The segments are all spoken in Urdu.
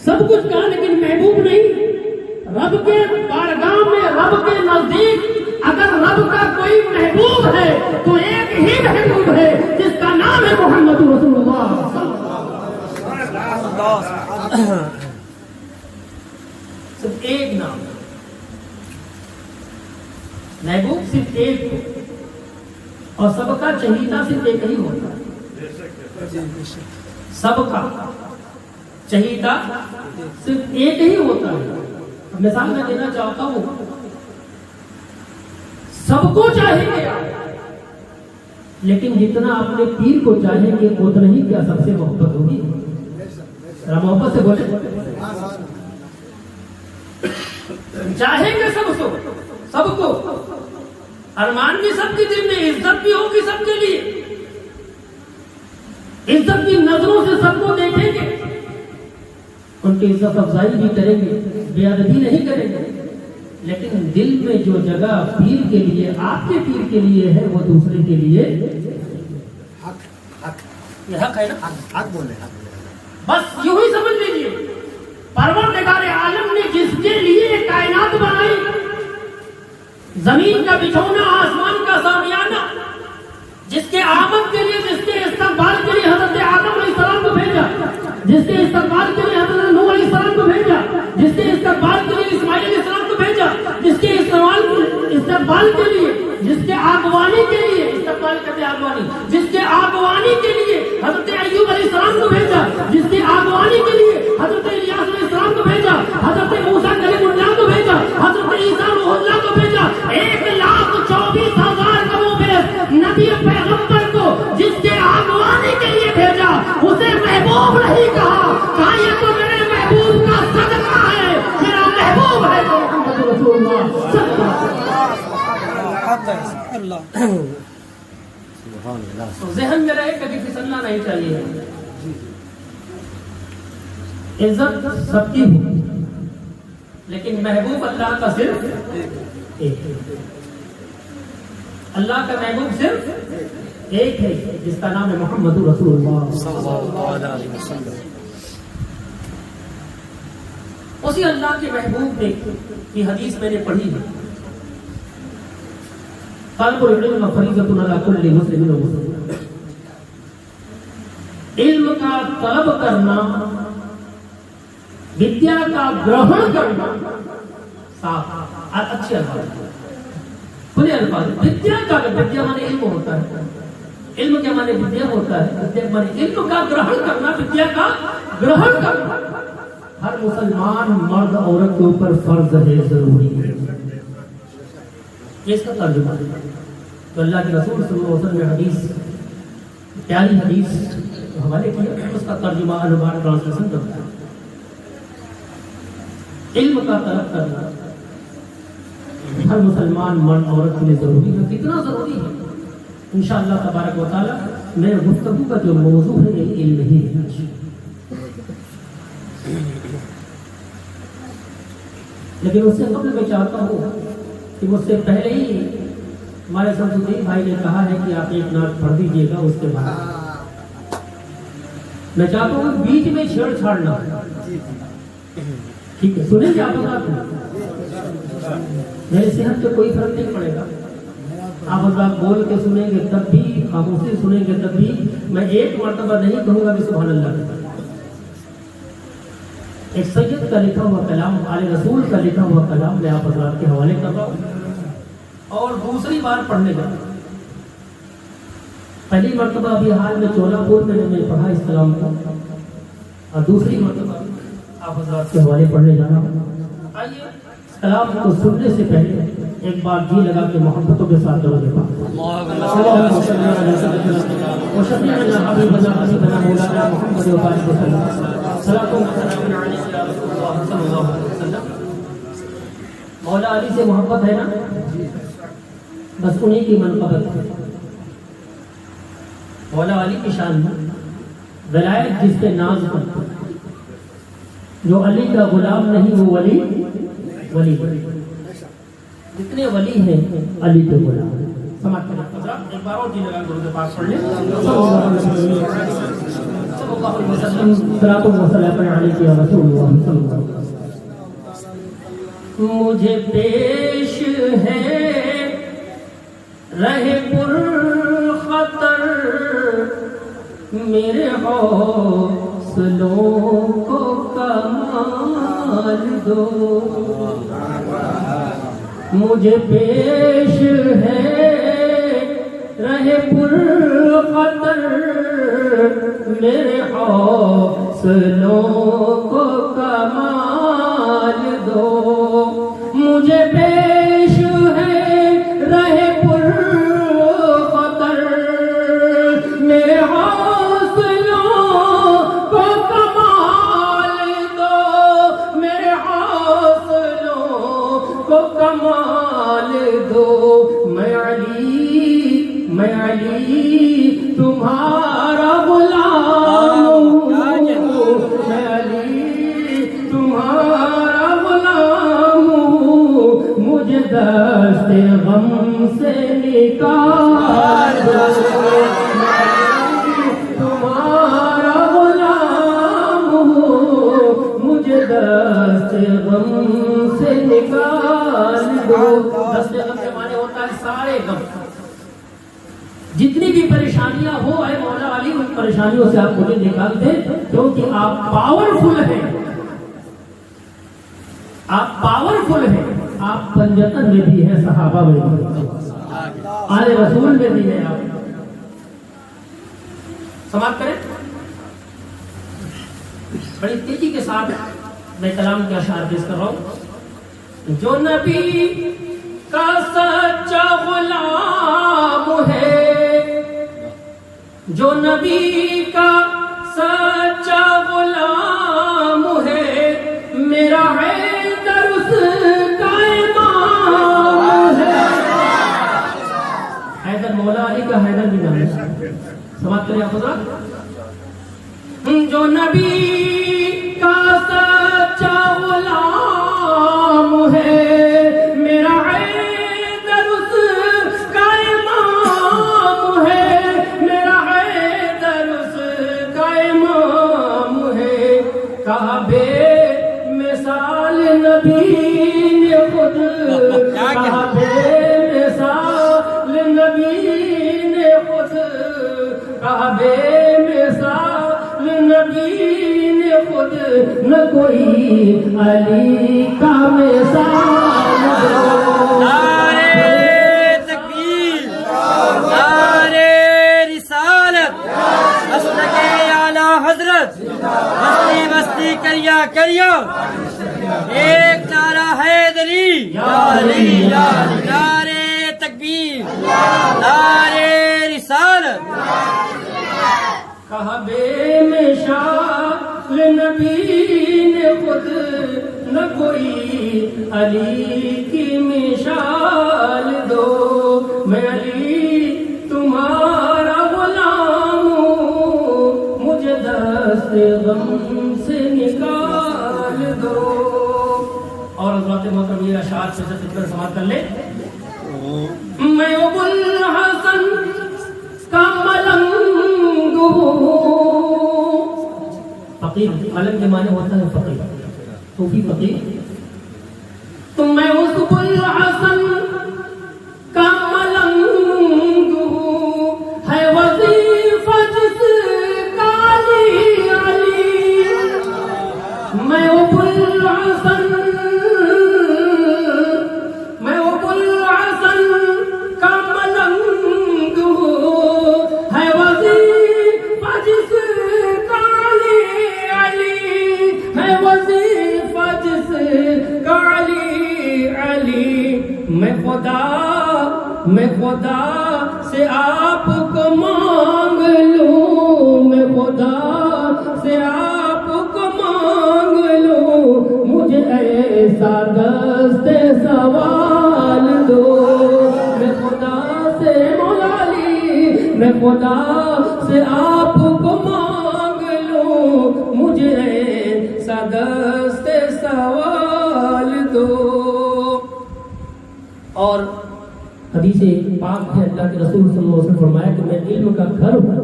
سب کچھ کہا لیکن محبوب نہیں. رب کے بارگاہ میں رب کے نزدیک اگر رب کا کوئی محبوب ہے تو ایک ہی محبوب ہے جس کا نام ہے محمد رسول اللہ. صرف ایک نام محبوب صرف ایک اور سب کا چہیتا صرف ایک ہی ہوتا ہے. سب کا چہیتا صرف ایک ہی ہوتا ہے. مثال میں دینا چاہتا ہوں سب کو چاہیں گے لیکن جتنا اپنے پیر کو چاہیں گے اتنا ہی کیا سب سے محبت ہوگی. محبت سے بولے چاہیں گے سب کو ارمان بھی سب کے دل میں عزت بھی ہوگی سب کے لیے. عزت کی نظروں سے سب کو دیکھیں گے ان کی عزت افزائی بھی کریں گے بے ادبی نہیں کریں گے لیکن دل میں جو جگہ پیر کے لیے آپ کے پیر کے لیے ہے وہ دوسرے کے لیے یہ حق ہے نا. حق بولے بس یوں ہی سمجھ لیجیے پروردگار عالم نے جس کے لیے کائنات بنائی زمین کا بچھونا آسمان کا سامیانہ جس کے آمد کے لیے جس کے استقبال کے لیے حضرت آدم علیہ السلام کو بھیجا جس کے استقبال کے لیے حضرت نوح علیہ السلام کو بھیجا جس کے استقبال کے لیے اسماعیل علیہ السلام کو بھیجا جس کے استقبال کے لیے جس کے آگوانی کے لیے استقبال کرتے آگوانی جس کے آگوانی کے لیے حضرت ایوب علیہ السلام کو بھیجا جس کے آگوانی کے لیے حضرت الیاس علیہ السلام کو بھیجا حضرت موسیٰ کلیم اللہ کو بھیجا حضرت عیسیٰ روح اللہ کو بھیجا 1,24,000 کموں پہ نبی پیغمبر کو جس کے آگوانی کے لیے بھیجا اسے محبوب نہیں کہا یہ تو میرے محبوب کا صدقہ ہے میرا محبوب ہے تو محمد رسول اللہ. ذہن میں رہے کبھی پھسلنا نہیں چاہیے. عزت سب کی ہو لیکن محبوب اللہ کا صرف ایک ہے. اللہ کا محبوب صرف ایک ہے جس کا نام ہے محمد رسول اللہ صلی اللہ علیہ وسلم. اسی اللہ کے محبوب نے یہ حدیث میں نے پڑھی ہے طلب العلم فریضۃ علی کل مسلم و مسلمہ. علم کا طلب کرنا ودیا کا گرہن کرنا صاف اچھے الفاظ کھلے الفاظ ودیا کا ودیا مانے علم ہوتا ہے علم کے مانے ودیا ہوتا ہے ودیا مانے علم کا گرہن کرنا ودیا کا گرہن کرنا ہر مسلمان مرد عورت کے اوپر فرض ہے ضروری ہے. یہ اس کا ترجمہ ہے تو اللہ کے رسول صلی اللہ علیہ وسلم نے حدیث پیاری حدیث حوالے کیا اس کا ترجمہ عنوان ٹرانسلیشن کرتا ہے. علم کا طلب کرنا ہر مسلمان مرد عورت کے لیے ضروری ہے. کتنا ضروری ہے انشاءاللہ تبارک و تعالی میرے گفتگو کا جو موضوع ہے یہ علم ہی ہے. لیکن اس سے قبل میں چاہتا ہوں کہ مجھ سے پہلے ہی ہمارے شمس الدین بھائی نے کہا ہے کہ آپ ایک نعت پڑھ دیجیے گا اس کے بعد میں چاہتا ہوں بیچ میں چھیڑ چھاڑ نہ ٹھیک ہے. سنیں گے آپ میری صحت پہ کوئی فرق نہیں پڑے گا. آپ حضرات بول کے سنیں گے تب بھی خاموشی سنیں گے تب بھی میں ایک مرتبہ نہیں کہوں گا کہ سبحان اللہ. ایک سید کا لکھا ہوا کلام آل رسول کا لکھا ہوا کلام میں آپ حضرات کے حوالے کر رہا ہوں اور دوسری بار پڑھنے جا رہا ہوں. پہلی مرتبہ ابھی حال میں چولا پور میں نے پڑھا اس کلام کو اور دوسری مرتبہ آپ حضرات کے حوالے پڑھنے جا رہا ہوں. آئیے کلام کو سننے سے پہلے ایک بار جی لگا کے محبتوں کے ساتھ درود پاک مولا علی سے محبت ہے نا بس انہیں کی منقبت ہے. مولا علی کی شان ہے ولایت جس کے ناز پر جو علی کا غلام نہیں وہ ولی ولی جتنے ولی ہیں علی کے غلام. سماعت کریں ایک بار اور جی لگا درود پاک پڑھ لیں. اللہ علیہ وسلم صلاۃ و سلام علیک یا رسول اللہ صلی اللہ علیہ وسلم. مجھے پیش ہے رہے پر خطر میرے حوصلوں کو کمال دو. مجھے پیش ہے رہے پر خطر میرے حوصلوں کو کمال دو. مجھے پیش ہے رہے پر خطر میرے حوصلوں کو کمال دو. میرے حوصلوں کو کمال دو. میں علی تمہارا غلام ہوں. میں علی تمہارا غلام ہوں. مجھے دست غم سے نکال دو. میں علی تمہارا غلام ہوں. مجھے دست غم سے نکال دو. دست غم کے معنی ہوتا ہے سارے غم. جتنی بھی پریشانیاں ہو اے مولا علی ان پریشانیوں سے آپ مجھے نکال دیں کیونکہ آپ پاورفل ہیں. آپ پاورفل ہیں. آپ پنجتن میں بھی ہیں, صحابہ میں بھی ہیں, آل رسول میں بھی ہیں. آپ سماعت کریں. بڑی تیزی کے ساتھ میں کلام کے اشعار پیش کر رہا ہوں. جو نبی کا سچا غلام ہے, جو نبی کا سچا غلام ہے, میرا حیدر اس کا امام ہے. حیدر مولا علی کا حیدر بھی نام ہے. سماعت کریں آپ حضرات. جو نبی کا سچا غلام ہے, میرا حیدر اس کا امام ہے. میرا حیدر اس کا امام ہے. کعبے مثال نبی نے خود, کعبے مثال نبی نے خود, کعبے مثال نبی نے خود, نہ کوئی علی کا مثال. نعرے تکبیر, نعرے رسالت, مسلک اعلی حضرت, مستی مستی کریا کریا, ایک نعرہ حیدری, نعرے تکبیر, نعرے رسالت. کعبے میں شال نبی نے خود, نہ کوئی علی کی مثال دو. میں علی تمہارا غلام ہوں. مجھے دست غم سے نکال دو. اور حضرات محترم یہ اشعار سے ذکر سماعت کر لیں. میں ابو الحسن کا ملنگ ہوں. فقیر, ملنگ کے معنی ہوتا ہے فقیر, صوفی فقیر. تو میں اس ابو الحسن کا ملنگ ہوں. ہے وظیفہ جس کا علی علی. میں ابو الحسن, میں ابو الحسن کا ملنگ ہوں. ہے وظیفہ جس کا علی علی. ہے وظیفہ جس کا علی علی. میں خدا سے آپ کو مانگ لوں. میں خدا سے آپ کو مانگ لوں. مجھے ایسا دست سوال دو. میں خدا سے مولا علی, میں خدا سے آپ کو مانگ لوں. مجھے ایسا دست سوال دو. اور حدیث پاک ہے, اللہ کے رسول صلی اللہ علیہ وسلم فرمایا کہ میں علم کا گھر ہوں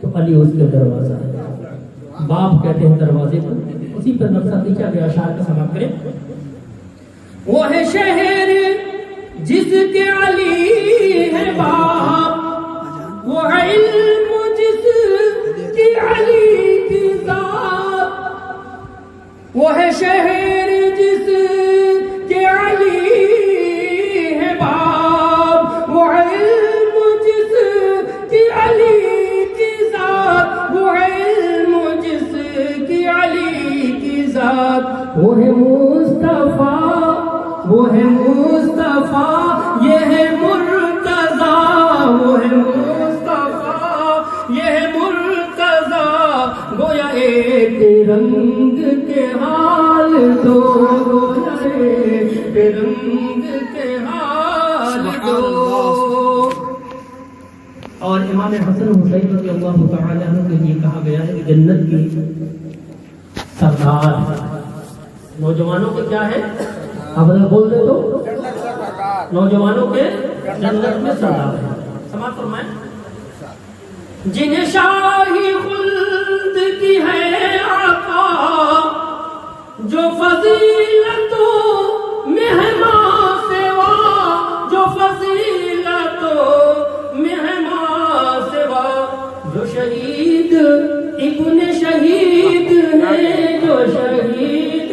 تو علی اس کے دروازہ ہے. باب کہتے ہیں دروازے کو، اسی پر نقصہ لکھا گیا، اشعار کا سماعت کریں۔ وہ ہے شہر جس کے علی ہے باپ، وہ ہے علم جس کی علی کی ذات، وہ ہے شہر جس کے علی ہے باپ، وہ ہے علم جس کی علی کی ذات، وہ ہے علم جس کی علی کی ذات، وہ ہے مصطفیٰ، وہ ہے مصطفیٰ، یہ ہے مرتضیٰ، وہ ہے مصطفیٰ، یہ ہے مرتضیٰ، گویا ایک رنگ کے حال دو، گویا ایک رنگ کے حال دو۔ اور امام حسن حسین رضی اللہ تعالیٰ عنہ کے لیے کہا گیا ہے کہ جنت کی سردار نوجوانوں کے کیا ہے، آپ اگر بول دے تو نوجوانوں کے جنت میں سردار ہے۔ سماعت فرمائیں۔ جنہیں شاہی خلد کی ہے عطا، جو فضیلتوں میں ہے ماں سوا، جو فضیلتوں میں ہے ماں سوا، جو شہید ابن شہید ہے، جو شہید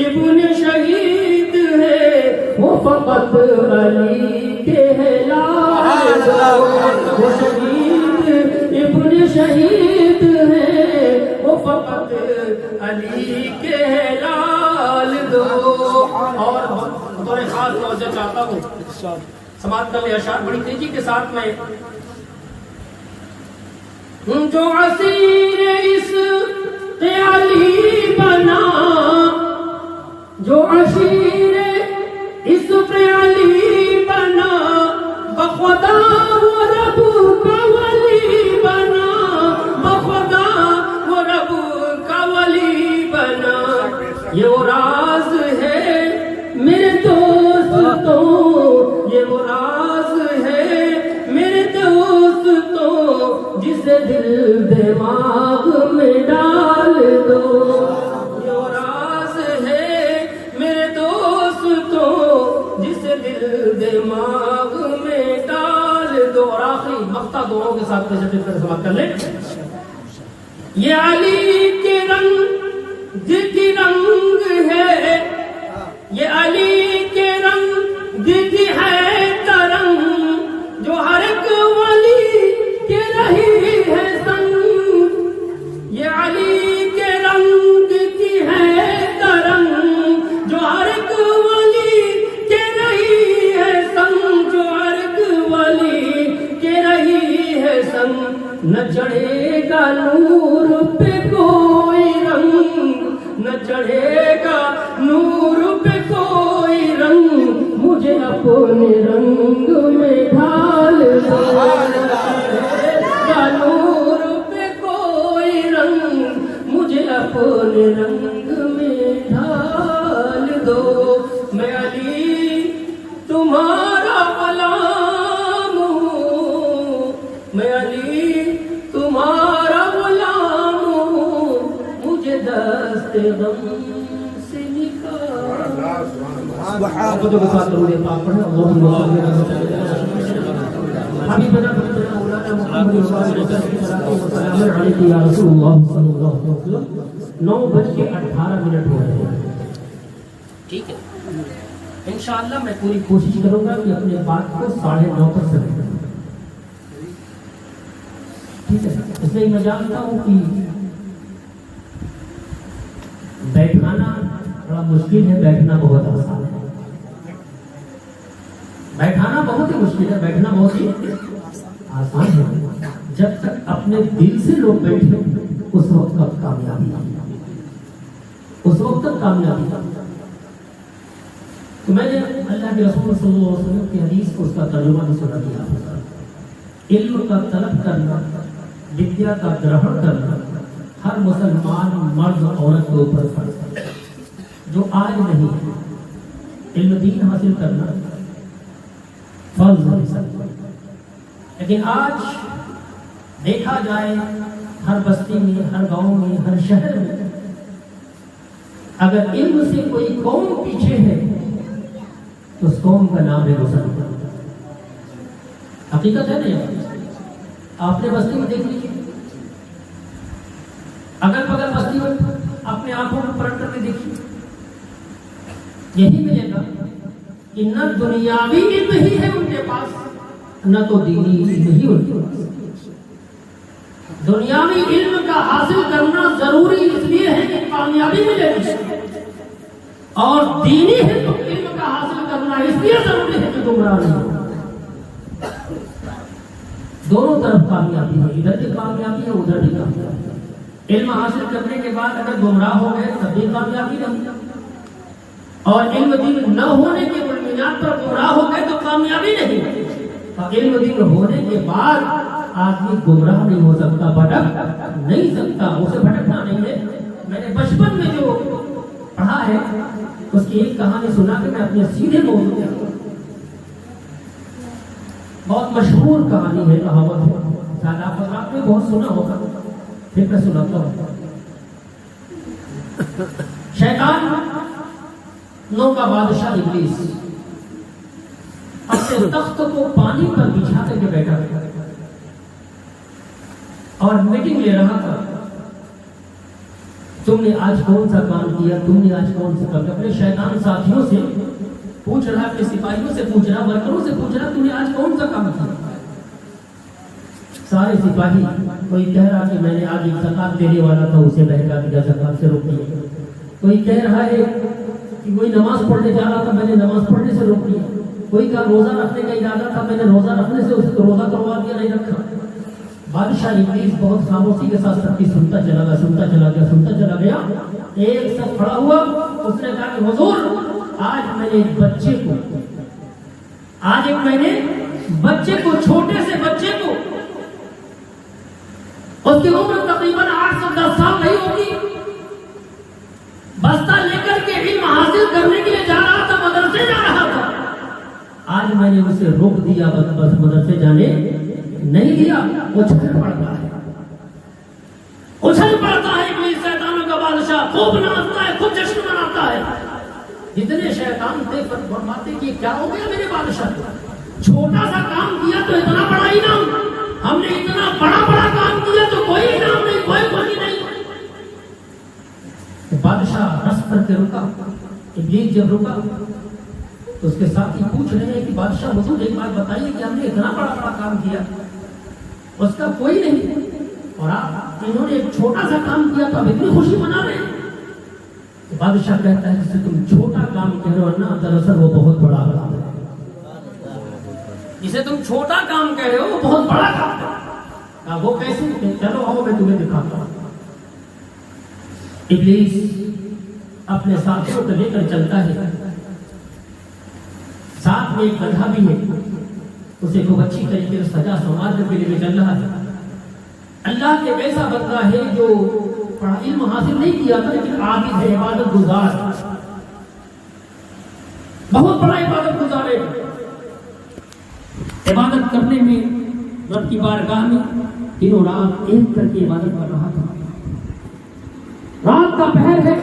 ابن شہید ہے، وہ فقط علی کے ہے لال دو، وہ شہید ابن شہید ہے، وہ فقط علی کے ہے لال دو۔ اور بطور خاص توجہ چاہتا ہوں، سماعت کر لیں اشعار بڑی تیزی کے ساتھ میں۔ جو اسیر عشق علی بنا، جو اسیر عشق علی بنا، بخدا وہ رب کا ولی بنا، بخدا وہ رب کا ولی بنا۔ یہ وہ راز ہے میرے دوستوں، یہ وہ راز ہے میرے دوستوں، جسے دل دماغ میں ڈال دو، یہ وہ راز ہے میرے دوستوں، جسے دل دماغ میں ڈال دو۔ اور آخری مقطع دونوں کے ساتھ سماعت کر لیں۔ یہ علی کے رنگ کی رنگ ہے، یہ علی کے رنگ کی ہے ترنگ، جو ہر ایک ولی کے رہی ہے سنگ، یہ علی کے رنگ کی ہے ترنگ، جو ہر ایک ولی کے رہی ہے سنگ، جو ہر ایک ولی کے رہی ہے سنگ۔ نہ چڑھے گا نور پہ کوئی رنگ، نہ چڑھے گا نور پہ کوئی رنگ، مجھے اپنے رنگ میں ڈھال دو، نور پہ کوئی رنگ، مجھے اپنے رنگ میں ڈھال دو۔ میں علی تمہارا غلام ہوں، میں علی تمہارا غلام ہوں، مجھے دست غم سے نکال۔ آپ جو بات کروں گے پاک پڑھیں، اللہم صلی علی سیدنا حبیبنا مولانا محمد وسلم علیہ یا رسول اللہ صلی اللہ علیہ وسلم۔ 9:18 ہو رہے ہیں، ٹھیک ہے؟ انشاءاللہ میں پوری کوشش کروں گا کہ اپنے بات کو 9:30 پر سمجھیں، ٹھیک ہے؟ اس لیے میں جانتا ہوں کہ بیٹھانا بڑا مشکل ہے، بیٹھنا بہت آسان ہے۔ بیٹھانا بہت ہی مشکل ہے، بیٹھنا بہت ہی آسان ہے۔ جب تک اپنے دل سے لوگ بیٹھے اس وقت تک کامیابی، اس وقت تک کامیابی۔ تو میں نے اللہ کے رسول صلی اللہ علیہ وسلم کی حدیث کو اس کا ترجمہ بھی سنا دیا۔ علم کا طلب کرنا، ودیا کا گرہن کرنا ہر مسلمان مرد عورت کے اوپر فرض ہے۔ جو آج نہیں ہے علم دین حاصل کرنا فرض ہے، لیکن آج دیکھا جائے ہر بستی میں، ہر گاؤں میں، ہر شہر میں اگر علم سے کوئی قوم پیچھے ہے تو اس قوم کا نام ہے مسلمان۔ حقیقت ہے نا؟ آپ نے بستی میں دیکھ لیجیے، اگر بغل بستی میں اپنے آنکھوں کو پلٹ کر کے دیکھیے، یہی ملے گا کہ نہ دنیاوی علم ہی ہے ان کے پاس، نہ تو دینی علم ہی ان کے پاس۔ دنیاوی علم کا حاصل کرنا ضروری اس لیے ہے کہ کامیابی ملے گی، اور دینی علم کا حاصل کرنا اس لیے ضروری ہے کہ گمراہ نہیں ہو۔ دونوں طرف کامیابی ہے، ادھر بھی کامیابی ہے، ادھر بھی کامیابی ہے۔ علم حاصل کرنے کے بعد اگر گمراہ ہو گئے تب بھی کامیابی نہیں، اور علم دین نہ ہونے کے بنیاد پر گمراہ ہو گئے تو کامیابی نہیں۔ اور علم دین ہونے کے بعد آدمی گمراہ نہیں ہو سکتا، بھٹک نہیں سکتا، اسے بھٹکنا نہیں ہے۔ میں نے بچپن میں جو پڑھا ہے اس کی ایک کہانی سنا کے میں اپنے سیدھے موضوع پہ آتا ہوں۔ بہت مشہور کہانی ہے، کہاوت ہے، شاید آپ نے بہت سنا ہوگا، پھر میں سناتا ہوں۔ شیطان نو کا بادشاہ ابلیس اپنے تخت کو پانی پر بچھا کر کے بیٹھا اور میٹنگ لے رہا تھا۔ تم نے آج کون سا کام کیا، تم نے آج کون سا کام کیا؟ اپنے شیطان ساتھیوں سے پوچھ رہا، اپنے سپاہیوں سے پوچھ رہا، ورکروں سے پوچھ رہا، تم نے آج کون سا کام کیا؟ سارے سپاہی، کوئی کہہ رہا کہ میں نے آج ایک زکات دینے والا تھا اسے بہکا دیا، زکات سے روک دیا۔ کوئی کہہ رہا ہے کہ کوئی نماز پڑھنے جا رہا تھا، میں نے نماز پڑھنے سے روک دیا۔ کوئی کا روزہ رکھنے کا ارادہ تھا، میں نے روزہ رکھنے سے اسے روزہ کروا دیا، نہیں رکھا۔ بادشاہ ابلیس بہت خاموشی کے ساتھ سب کی سنتا چلا گیا۔ ایک شخص کھڑا ہوا، اس نے کہا کہ حضور، آج میں نے ایک بچے کو چھوٹے سے بچے کو، اس کی عمر تقریباً 8 سے 10 سال نہیں ہوگی، بستہ لے کر کے علم حاصل کرنے کے لیے جا رہا تھا، مدرسے جا رہا تھا، آج میں نے اسے روک دیا، بس مدرسے جانے نہیں دیا۔ اچھل پڑتا ہے ابلیس، شیطانوں کا بادشاہ، خوب ناچتا ہے، خوب جشن مناتا ہے۔ جتنے شیطان تھے فرماتے کہ کیا ہو گیا میرے بادشاہ کو، چھوٹا سا کام کیا تو اتنا بڑا انعام، ہم نے اتنا بڑا کام کیا تو کوئی انعام نہیں، کوئی خوشی نہیں۔ بادشاہ رس کر کے رکا۔ ابلیس جب رکا تو اس کے ساتھ ہی پوچھ رہے ہیں کہ بادشاہ حضور ایک بات بتائیے کہ ہم نے اتنا بڑا کام کیا، اس کا کوئی نہیں، اور آپ انہوں نے ایک چھوٹا سا کام کیا تو اب اتنی خوشی منا رہے ہیں۔ بادشاہ کہتا ہے جسے تم چھوٹا کام کہہ رہے ہو نا، دراصل وہ بہت بڑا کام ہے۔ جسے تم چھوٹا کام کہہ رہے ہو وہ بہت بڑا کام ہے۔ وہ کیسے؟ چلو آؤ میں تمہیں دکھاتا ہوں۔ ابلیس اپنے ساتھیوں کو لے کر چلتا ہے، ساتھ میں ایک گدھا بھی ہے، اسے خوب اچھی طریقے سے سجا سنوار کر کے لے کے چل رہا ہے۔ اللہ کے ایسا بندہ ہے جو علم حاصل نہیں کیا تھا لیکن عابد ہے، عبادت گزار، بہت بڑا عبادت گزار ہے۔ عبادت کرنے میں رب کی بارگاہ میں دنوں رات ایک کر کے عبادت کر رہا تھا۔ رات کا پہر ہے،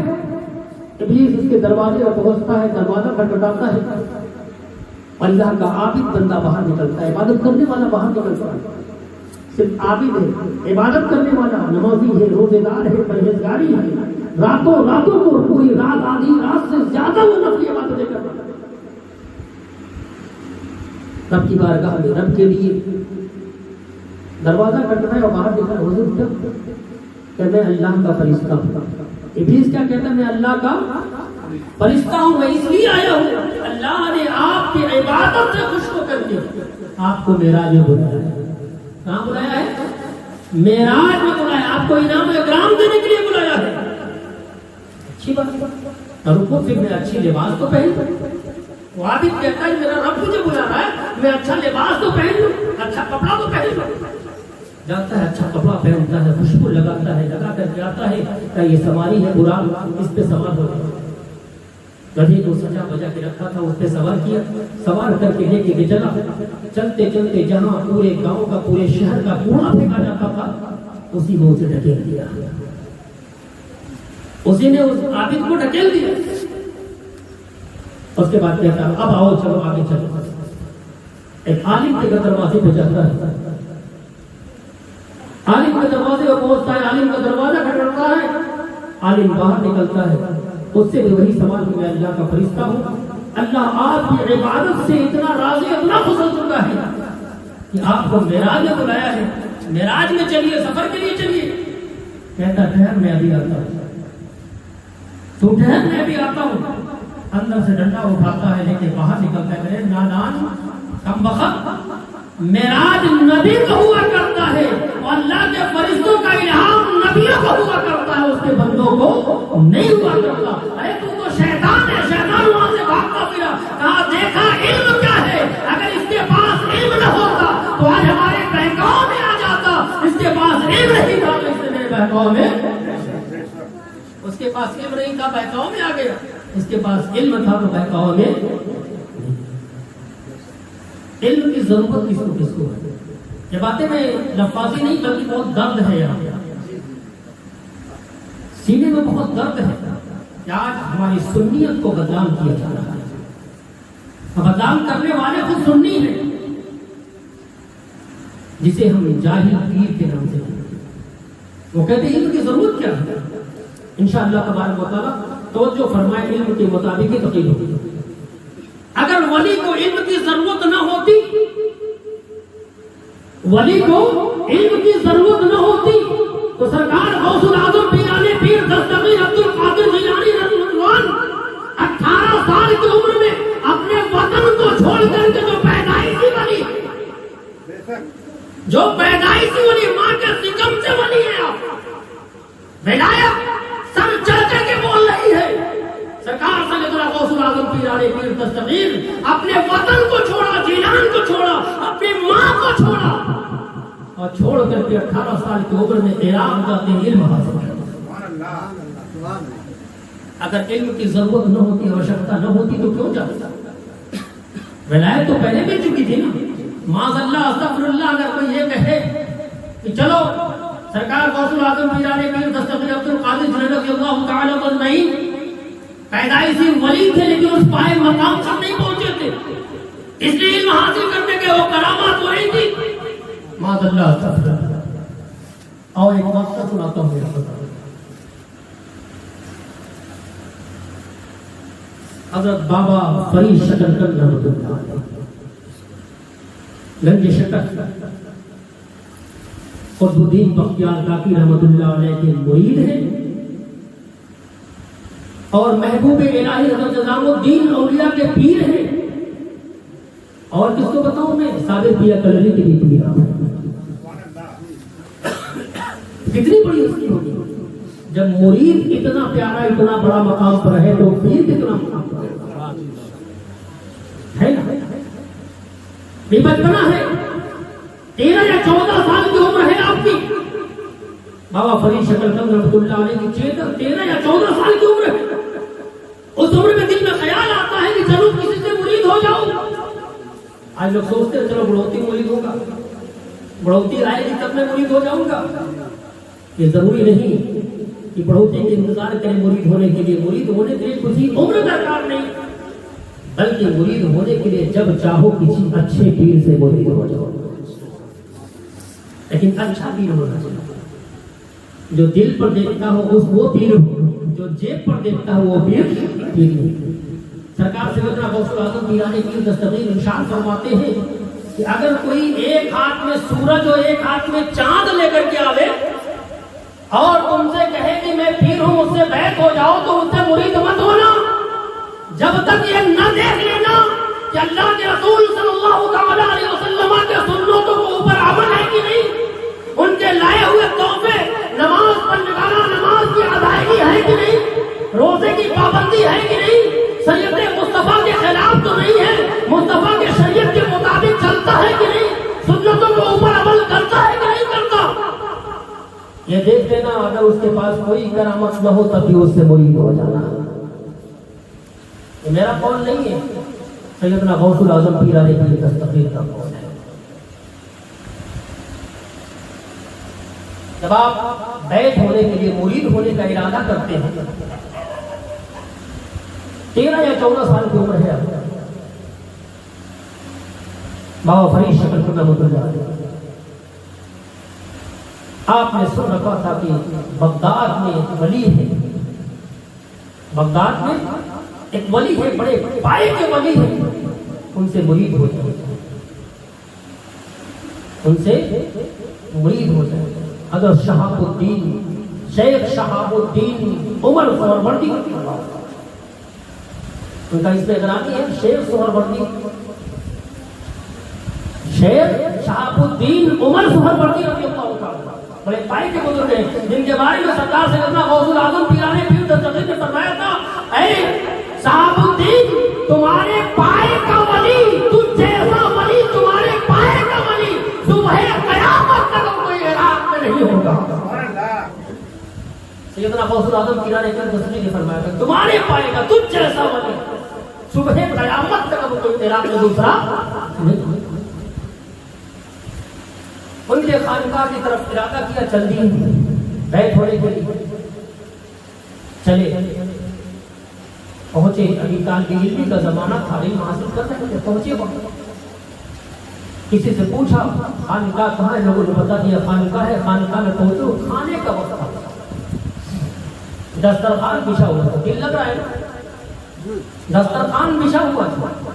ابلیس اس کے دروازے پر پہنچتا ہے، دروازہ کھٹکھٹاتا ہے، اللہ کا عابد بندہ باہر نکلتا ہے، عبادت کرنے والا باہر نکلتا ہے۔ صرف عابد ہے، عبادت کرنے والا، نمازی ہے، روزے دار ہے، پرہیزگاری ہے، راتوں کو پوری رات، آدھی رات سے زیادہ وہ رب کی عبادتیں کرتا ہے، رب کی بارگاہ میں، رب کے لیے دروازہ کھٹکھٹاتا ہے اور باہر نکلا، حضور کہ میں اللہ کا فرشتہ ہوں۔ ابلیس کیا کہتا ہے؟ میں اللہ کا فرشتہ ہوں، میں اس لیے آیا ہوں، اللہ نے آپ کی عبادت سے خوش ہو کر کے آپ کو معراج میں بلایا ہے۔ کہاں بلایا ہے؟ معراج میں بلایا، آپ کو انعام اکرام دینے کے لیے بلایا ہے۔ اچھی بات ہے، اور ان کو پھر میں اچھی لباس تو پہن لوں۔ وہ عابد کہتا ہے میرا رب مجھے بلا رہا ہے، میں اچھا لباس تو پہن لوں، اچھا کپڑا تو پہن لوں۔ جاتا ہے، اچھا کپڑا پہنتا ہے، خوشبو لگاتا ہے، لگا کر کے آتا ہے کہ یہ سواری ہے براق، اس پہ سوار ہو گیا۔ گدھے کو سجا بجا کے رکھا تھا، اس پہ سوار کیا، سوار کر کے لے کے چلا۔ چلتے چلتے جہاں پورے گاؤں کا، پورے شہر کا کوڑا پھینکا جاتا تھا، اسی کو اسے ڈھکیل دیا, اسی نے اس عابد کو ڈھکیل دیا. اس کے بعد کہتا ہے اب آؤ چلو آگے چلو. ایک عالم کے دروازے پہ جاتا ہے, عالم کے دروازے پہ پہنچتا ہے, عالم کا دروازہ کھٹکتا ہے, عالم باہر نکلتا ہے. اس سے بھی وہی سوال کہ میں اللہ کا فرشتہ ہوں, اللہ آپ کی عبادت سے اتنا راضی اتنا خوش ہو چکا ہے کہ آپ کو معراج میں بلایا ہے, معراج میں چلیے, سفر کے لیے چلیے. کہتا ٹھہر میں ابھی آتا ہوں, تو ٹھہر میں ابھی آتا ہوں. اندر سے ڈنڈا اٹھاتا ہے لے کے باہر نکلتا ہے, نادان کم وقت معراج نبی کو ہوا کرتا ہے اور اللہ کے فرشتوں کا الہام نبیوں کو ہوا کرتا ہے, اس کے بندوں کو نہیں ہوا کرتا. ارے تو شیطان ہے, شیطان وہاں سے بھاگتا پھرا. کہا دیکھا علم کیا ہے, اگر اس کے پاس علم نہ ہوتا تو آج ہمارے بہکاؤ میں آ جاتا. اس کے پاس علم نہیں تھا تو اس نے میرے بہکاؤ میں, اس کے پاس علم نہیں تھا بہکاؤ میں آ گیا. اس کے پاس علم تھا تو بہکاؤ میں. علم کی ضرورت کس کو ہے؟ یہ باتیں میں لفاظی نہیں بلکہ بہت درد ہے, یہاں سینے میں بہت درد ہے کہ آج ہماری سنیت کو بدنام کیا جا رہا ہے. بدنام کرنے والے خود سنی ہیں, جسے ہم جاہل پیر کے نام سے وہ کہتے ہیں علم کی ضرورت کیا ہے. انشاءاللہ تبارک و تعالیٰ توجہ فرمائے, علم کے مطابق ہی تقریر ہوگی. اگر ولی کو علم کی ضرورت نہ ہوتی, ولی کو علم کی ضرورت نہ ہوتی تو سرکار غوث العظم پیرانی پیر دستگیر عبد القادر جیلانی رضی اللہ عنہ 18 سال کی عمر میں اپنے وطن کو چھوڑ کر کے جو پیدائشی ولی ماں کے سکم سے ولی ہے, آپ ولایت سر چڑھ کر کے بول رہی ہے. سرکار سیدنا غوث العظم پیرانی پیر دستگیر اپنے وطن کو چھوڑا, جیلان کو چھوڑا, اپنی ماں کو چھوڑا اور چھوڑ کر کے 18 سال کی عمر میں عراق جاتے علم حاصل کیا. اگر علم کی ضرورت نہ ہوتی, آوشکتا نہ ہوتی تو کیوں جاتا؟ ولایت تو پہلے مل چکی تھی نا. معاذ اللہ استغفر اللہ, اگر کوئی یہ کہے کہ چلو سرکار غوث العظم پیرانی پیر دستگیر عبد القادر جیلانی رضی اللہ تعالی عنہ نہیں پیدائشی ولی تھے, لیکن اس پائے مقام تک نہیں پہنچے تھے, اس لیے علم حاصل کرنے کے وہ کرامات ہو رہی تھی. معاذ اللہ استغفر اللہ. آؤ ایک واقعہ سناتا ہوں. حضرت بابا فرید شکرکند رحمۃ اللہ علیہ گنج شکر قطب الدین بختیار کاکی رحمۃ اللہ علیہ کے مرید ہیں اور محبوب الہی حضرت نظام الدین اولیاء کے پیر ہیں. اور کس کو بتاؤں میں, صادق پیا کلری کے بھی پیر ہوں. کتنی بڑی ہستی ہوگی جب مرید اتنا پیارا اتنا بڑا مقام پر ہے تو پیر کتنا مقام پر ہے نا. یہ بچپنا ہے, 13 یا 14 سال کی عمر ہے آپ کی. بابا فرید شکرکند رحمۃ اللہ علیہ کی 13 یا 14 سال کی عمر ہے. اس عمر میں دل میں خیال آتا ہے کہ چلو کسی سے مرید ہو جاؤ. آج لوگ سوچتے ہیں چلو بڑھوتی مرید ہوگا, بڑھوتی آئے گی تب میں مرید ہو جاؤں گا. یہ ضروری نہیں کہ بڑھوتی کے انتظار کریں مرید ہونے کے لیے. مرید ہونے کے لیے کسی عمر درکار نہیں, بلکہ مرید ہونے کے لیے جب چاہو کسی اچھے پیر سے مرید ہو جاؤ. لیکن اچھا پیر ہونا چاہیے, جو دل پر دیکھتا ہو اس وہ پیر ہو, جو جیب پر دیکھتا ہو وہ پیر نہیں. سرکار سیدنا غوث العظم پیرانی پیر دستگیر ارشاد فرماتے ہیں کہ اگر کوئی ایک ہاتھ میں سورج اور ایک ہاتھ میں چاند لے کر کے آوے اور تم سے کہے کہ میں پیر ہوں مجھ سے بیعت ہو جاؤ تو اس سے مرید مت ہونا جب تک یہ نہ دیکھ لینا کہ اللہ کے رسول صلی اللہ تعالی علیہ وسلم کے سنتوں کو اوپر عمل ہے کہ نہیں, ان کے لائے ہوئے تحفے نماز پنجگانہ نماز کی ادائیگی ہے کہ نہیں, روزے کی پابندی ہے کہ نہیں, شریعت مصطفیٰ کے خلاف تو نہیں ہے, مصطفیٰ کے شریعت کے مطابق چلتا ہے کہ نہیں, سنتوں کو اوپر عمل کرتا ہے کہ نہیں کرتا. یہ دیکھ لینا اگر اس کے پاس کوئی کرامت نہ ہو تب بھی اس سے مرید ہو جانا. یہ میرا قول نہیں ہے, سیدنا غوث العظم پیرانی پیر دستگیر کا قول ہے. جب آپ بیت ہونے کے لیے مرید ہونے کا ارادہ کرتے ہیں 13 یا 14 سال کی عمر ہے آپ بابا فرید شکل کو آپ نے سن رکھا تھا کہ بغداد میں ایک ولی ہے، بغداد میں ایک ولی ہے، بڑے پائے کے ولی ہے، ان سے مرید ہو جائے، ان سے مرید ہو جائے۔ حضرت شہاب الدین شیخ شہاب الدین عمر سہروردی ان کا اس میں گرامی ہے شیخ سہروردی، شیخ شہاب الدین عمر سہروردی رضی اللہ تعالیٰ بڑے پائے کے بزرگ ہیں، جن کے بارے میں سرکار سیدنا غوث العظم پیران پیر دستگیر نے فرمایا تھا، اے شہاب الدین تمہارے پائے کا ولی، تجھ جیسا ولی تمہارے پائے کا ولی صبح قیامت تک کوئی عراق میں نہیں ہوگا۔ سیدنا غوث العظم پیران پیر دستگیر نے فرمایا تھا تمہارے پائے کا تجھ جیسا ولی صبح قیامت تک کوئی عراق میں دوسرا نہیں ہوگا۔ ان کے خانقاہ کی طرف ارادہ کیا، چل دی بیت ہونے کے لیے چلے، پہنچے، ابھی طالب علمی کا زمانہ تھا، علم حاصل کر رہے تھے، پہنچے وہاں کسی سے پوچھا خانقاہ کہاں ہے، لوگوں نے بتا دیا خانقاہ ہے، خانقاہ میں پہنچو، کھانے کا وقت تھا، دسترخوان بچھا ہوا تھا، دل لگ رہا ہے دسترخوان بچھا ہوا تھا،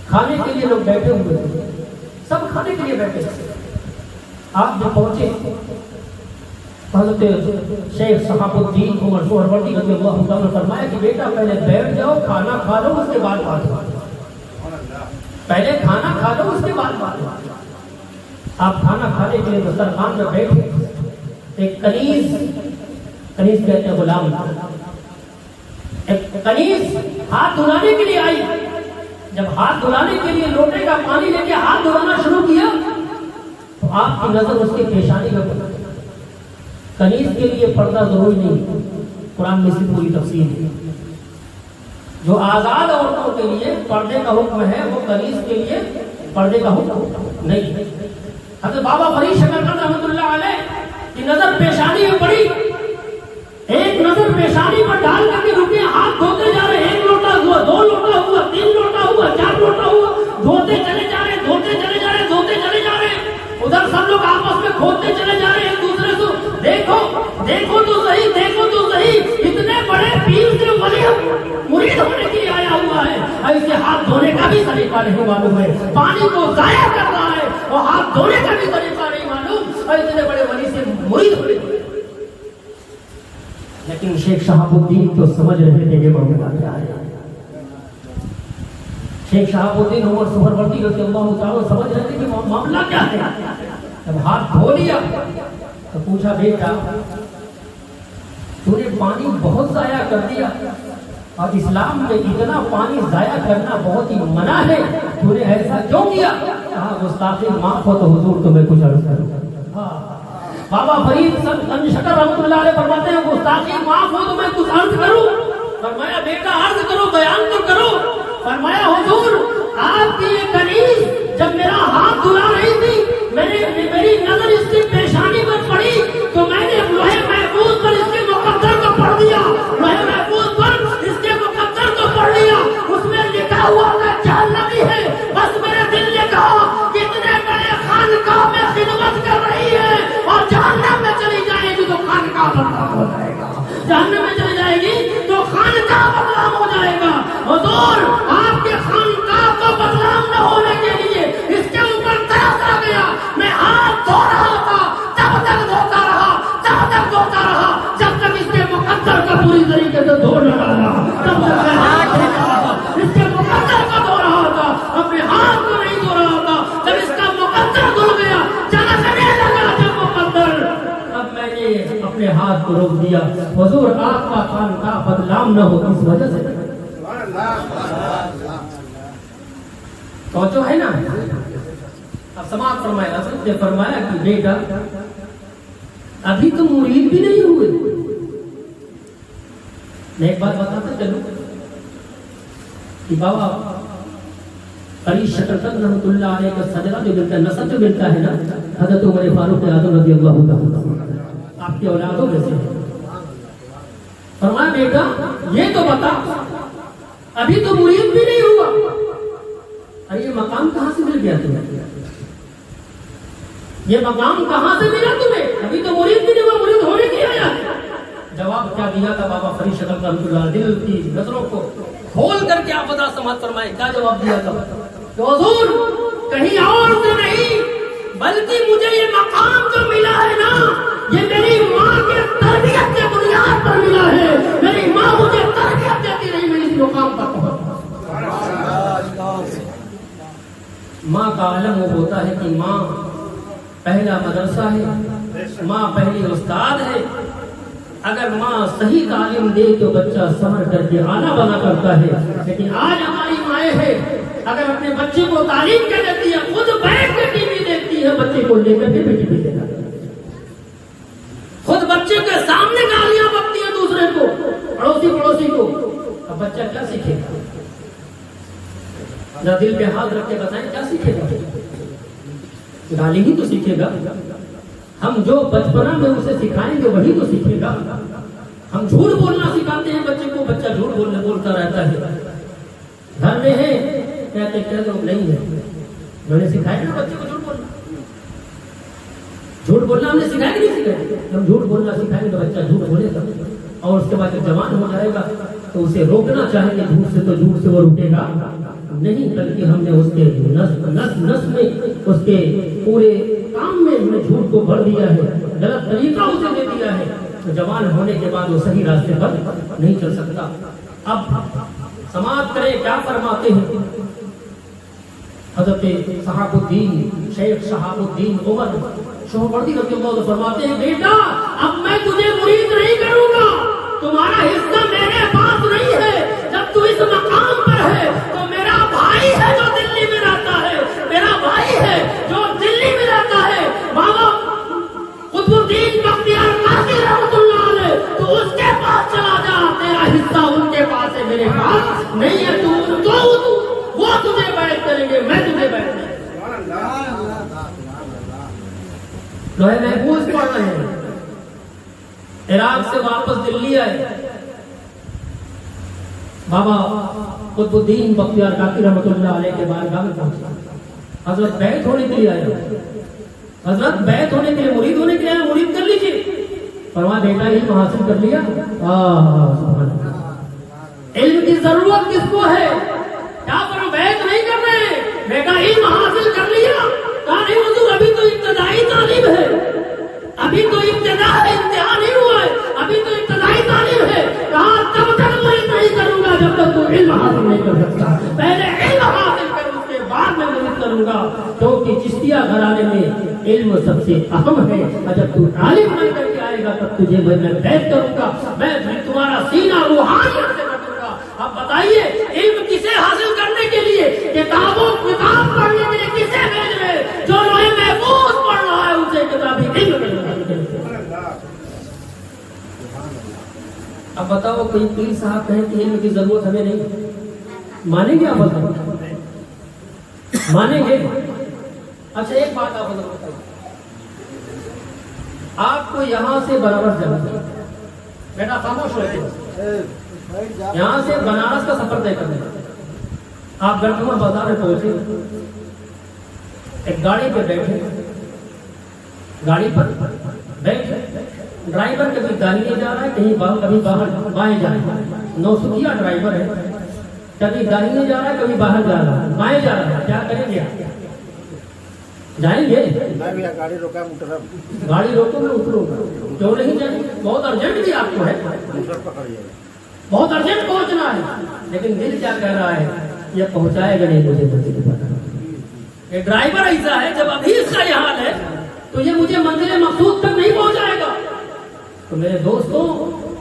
کھانے کے لیے لوگ بیٹھے ہوئے تھے، سب کھانے کے لیے بیٹھے تھے۔ آپ جب پہنچے حضرت شیخ شہاب الدین عمر سہروردی رضی اللہ عنہ نے فرمایا کہ بیٹا پہلے بیٹھ جاؤ، کھانا کھا لو، اس کے بعد بات کرو، پہلے کھانا کھا لو اس کے بعد بات کرو۔ آپ کھانا کھانے کے لیے دسترخوان میں بیٹھے، ایک کنیز کہتے ہیں غلام، ایک کنیز ہاتھ دھلانے کے لیے آئی، جب ہاتھ دھلانے کے لیے لوٹے کا پانی لے کے ہاتھ دھلانا شروع کیا تو آپ کی نظر اس کے پیشانی میں پڑی۔ کنیز کے لیے پردہ ضروری نہیں، قرآن میں اس کی پوری تفصیل ہے۔ جو آزاد عورتوں کے لیے پردے کا حکم ہے وہ کنیز کے لیے پردے کا حکم نہیں۔ حضرت بابا فرید شکل رحمۃ اللہ علیہ کی نظر پیشانی میں پڑی، ایک نظر پیشانی پر ڈال کر کے رکے، ہاتھ دھوتے جا رہے، 1 لوٹا ہوا، 2 لوٹا ہوا، 3 لوٹا ہوا، 4 لوٹا ہوا، دھوتے چلے جا رہے، دھوتے چلے جا رہے، دھوتے چلے جا رہے، ادھر سب لوگ آپس میں کھودتے چلے جا رہے ایک دوسرے سے، دیکھو دیکھو تو صحیح، دیکھو تو صحیح، اتنے بڑے پیر سے ولی مرید ہونے کے لیے آیا ہوا ہے، ایسے ہاتھ دھونے کا بھی طریقہ نہیں معلوم ہے، پانی کو ضائع کر رہا ہے اور ہاتھ دھونے کا بھی طریقہ نہیں معلوم، اور اتنے بڑے ولی سے مرید ہونے کے لیے۔ لیکن شیخ شہاب الدین تو سمجھ رہے تھے کہ معاملہ کیا ہے۔ شیخ شہاب الدین عمر سہروردی رضی اللہ تعالیٰ سمجھ رہے تھے کہ معاملہ کیا ہے۔ جب ہاتھ دھو لیا تو پوچھا بیٹا تو نے پانی بہت ضائع کر دیا، اور اسلام میں اتنا پانی ضائع کرنا بہت ہی منع ہے، تو نے ایسا کیوں کیا؟ کہا گستاخی معاف ہو تو حضور تمہیں کچھ عرض کروں۔ بابا فرید گنج شکر رحمۃ اللہ علیہ فرماتے ہیں گستاخی معاف ہو تو میں کچھ عرض کروں؟ فرمایا بیٹا عرض کرو، بیان تو کرو۔ فرمایا حضور آپ کی یہ کنیز جب میرا ہاتھ دھلا رہی تھی، میری نظر اس کی پیشانی پر پڑی تو میں نے لوہے محفوظ پر اس کے مقدر کو پڑھ دیا، لوہے محفوظ پر اس کے مقدر کو پڑھ لیا، اس میں لکھا ہوا تھا جہنمی ہے، بس میرے دل نے کہا کتنے بڑے خانقاہ میں خدمت کر رہی ہے اور جہنم میں چلی جائے گی تو خانقاہ بدنام ہو جائے گا، جہنم میں چلی جائے گی تو خانقاہ بدنام ہو جائے گا۔ حضور آپ کے خانقاہ کو بدنام نہ ہونے کے لیے اس کے اوپر ترس آ گیا، میں ہاتھ دھو رہا تھا، تب تک دھوتا رہا، تب تک دھوتا رہا، جب تک اس کے مقدر کا پوری طریقے سے دھو نہ ڈالا، تب تک میں ہاتھ دھو رہا تھا، اس کے مقدر کا دھو رہا تھا، اپنے ہاتھ کو نہیں دھو رہا تھا۔ جب اس کا مقدر دھل گیا، چمکنے لگا جب مقدر، اب میں نے اپنے ہاتھ کو روک دیا۔ حضور آپ کا خانقاہ بدنام نہ ہو اس وجہ سے توجہ ہے نا۔ اب سماعت فرمایا، حضرت نے فرمایا کہ بیٹا ابھی تم مرید بھی نہیں ہوئے، میں ایک بات بتاتا چلوں کہ بابا علی شکرتن رحمۃ اللہ علیہ کا سجدہ جو ملتا ہے، نسب جو ملتا ہے نا، حضرت عمر فاروق اعظم رضی اللہ تعالیٰ آپ کی اولادوں میں سے فرمایا بیٹا یہ تو بتا، ابھی تو مرید بھی نہیں ہوا، ارے یہ مقام کہاں سے مل گیا تمہیں؟ یہ مقام کہاں سے ملا تمہیں؟ ابھی تو مرید بھی نہیں ہوا، مرید ہونے کی آیا۔ جواب کیا دیا تھا بابا فرید شکر رحمۃ اللہ، دل کی نظروں کو کھول کر کے آپ بتا سماعت فرمائے، کیا جواب دیا تھا کہ حضور کہیں اور سے نہیں بلکہ مجھے یہ مقام جو ملا ہے نا، یہ میری ماں کے تربیت کے بنیاد پر ملا ہے۔ میری ماں مجھے تربیت دیتی رہی، میں اس مقام پر پہنچا۔ ماں کا عالم وہ ہوتا ہے کہ ماں پہلا مدرسہ ہے، ماں پہلی استاد ہے۔ اگر ماں صحیح تعلیم دے تو بچہ سمجھ کر کے آنا بنا کرتا ہے، لیکن آج ہماری مائیں ہیں اگر اپنے بچے کو تعلیم کیا دیتی ہے، خود بیٹھ کے ٹی وی دیکھتی ہے، بچے کو لے کر کے ٹی وی دیکھا، خود بچے کے سامنے گالیاں بکتی ہے دوسرے کو، پڑوسی کو۔ اب بچہ کیا سیکھے گا؟ ذرا دل پہ ہاتھ رکھ کے بتائیں کیا سیکھے گا؟ گالی ہی تو سیکھے گا۔ ہم جو بچپنا میں اسے سکھائیں گے وہی تو سیکھے گا۔ ہم جھوٹ بولنا سکھاتے ہیں بچے کو، بچہ جھوٹ بولتا رہتا ہے۔ گھر میں ہے کہتے نہیں ہے، میں نے سکھایا نا بچے کو جھوٹ بولنا ہم نے سکھایا کہ نہیں سکھایا؟ ہم جھوٹ بولنا سکھائیں تو بچہ جھوٹ بولے گا، اور اس کے بعد جب جوان ہو جائے گا تو اسے روکنا چاہیں گے جھوٹ سے، تو جھوٹ سے وہ رکے گا نہیں، بلکہ ہم نے اس کے نس میں، اس کے پورے کام میں ہم نے جھوٹ کو بھر دیا ہے، غلط طریقہ اسے دے دیا ہے، تو جوان ہونے کے بعد وہ صحیح راستے پر نہیں چل سکتا۔ اب سماعت کریں کیا فرماتے ہیں حضرت صحاب الدین شیخ شہاب الدین عمر شہبردی رضی اللہ عنہ فرماتے ہیں، بیٹا اب میں تجھے مرید نہیں کروں گا، تمہارا حصہ میرے پاس نہیں ہے۔ جب تو اس مقام پر ہے تو میرا بھائی ہے جو دلی میں رہتا ہے، میرا بھائی ہے جو دلی میں رہتا ہے، بابا قطب الدین بختیار قادری رحمۃ اللہ علیہ، تو اس کے پاس چلا جا، تیرا حصہ ان کے پاس ہے، میرے پاس نہیں ہے۔ وہ تجھے بیعت کریں گے، میں تجھے بیعت کروں گا۔ لوہے محفوظ پڑھ رہے ہیں، عراق سے واپس دلی آئے، بابا قطب الدین بختیار قادری رحمۃ اللہ علیہ کے بارگاہ میں پہنچا۔ حضرت بیعت ہونے کے لیے آئے، حضرت بیعت ہونے کے لیے، مرید ہونے کے لیے آئے، مرید کر لیجیے۔ فرمایا بیٹا علم حاصل کر لیا؟ سبحان اللہ۔ علم کی ضرورت کس کو ہے؟ کیا فرما بیعت نہیں کر رہے؟ بیٹا علم حاصل کر لیا؟ کہا نہیں حضور ابھی تو ابتدائی تعلیم ہے، ابھی تو ابتدا ہے، امتحان نہیں ہوا ہے، ابھی تو ابتدائی تعلیم ہے۔ کہا تب تک مرید نہیں کروں گا جب تک تو علم حاصل نہیں کر سکتا، پہلے علم حاصل کر اس کے بعد میں مرید کروں گا، کیونکہ چشتیہ گھرانے میں علم سب سے اہم ہے، اور جب تو عالم بن کر کے آئے گا تب تجھے میں بیعت کروں گا، میں تمہارا سینہ روحانیت سے بٹوں گا۔ اب بتائیے علم کسے حاصل کرنے کے لیے، کتاب پڑھنے کے لیے کسے بھیج رہے؟ جو لوہے محفوظ پڑھ رہا ہے اسے کتابی علم مل رہا ہے۔ اب بتاؤ کوئی پیر صاحب کہیں کہ علم کی ضرورت ہمیں نہیں، مانیں گے؟ آپ بتائیں مانیں گے؟ اچھا ایک بات آپ بتائیے، آپ کو یہاں سے بنارس جانا ہے، بیٹا خاموش رہتے، یہاں سے بنارس کا سفر طے کرنا ہے، آپ گرگما بازار میں پہنچے، ایک گاڑی پہ بیٹھے، گاڑی پر بیٹھے، ڈرائیور کبھی داہنے جا رہا ہے، کبھی باہر بائیں جا رہا ہے، نوسکھیا ڈرائیور ہے، کبھی داہنے جا رہا ہے، کبھی باہر جا رہا ہے، بائیں جا رہا ہے، کیا کریں گے؟ جائیں گے؟ گاڑی روکا موٹر، گاڑی روکو میں اتروں گا، کیوں نہیں جائیں؟ بہت ارجنٹ بھی آپ کو ہے، موٹر پکڑیے، بہت ارجنٹ پہنچنا ہے، لیکن دل کیا کہہ رہا ہے؟ یہ پہنچائے گا نہیں مجھے منزل پر۔ یہ ڈرائیور ایسا ہے جب ابھی اس کا یہ حال ہے تو یہ مجھے منزل مقصود تک نہیں پہنچائے گا۔ تو میرے دوستوں